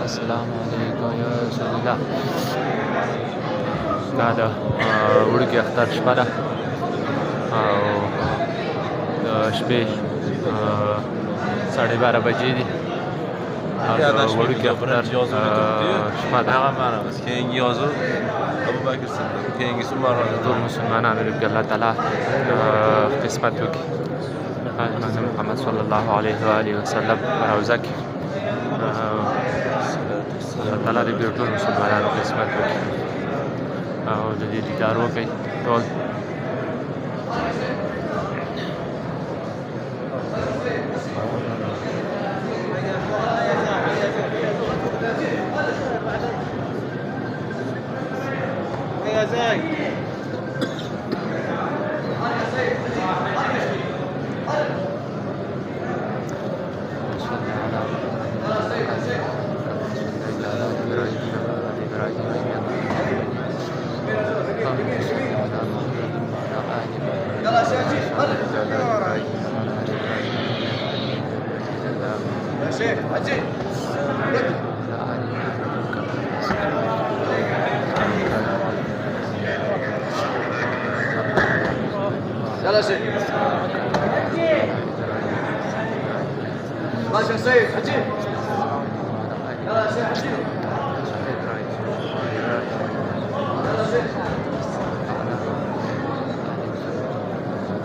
السلام علیکم یا رسول الله. دا د وړوکي اختر شپه ده او د شپې 12:30 بجې دي. وړوکي اختر شپه ده. ټول مسلمانانو لپاره الله تعالی قسمت وکړي. محمد صلی الله علیه و آله وسلم روزه کې الله تعالی دې ټول مسلمانانو قسمت وکړي او د دې دیدار وکړي ټول. يلا شيخ ماشي يا سيد عجيب. يلا يا شيخ عجيب. يلا شيخ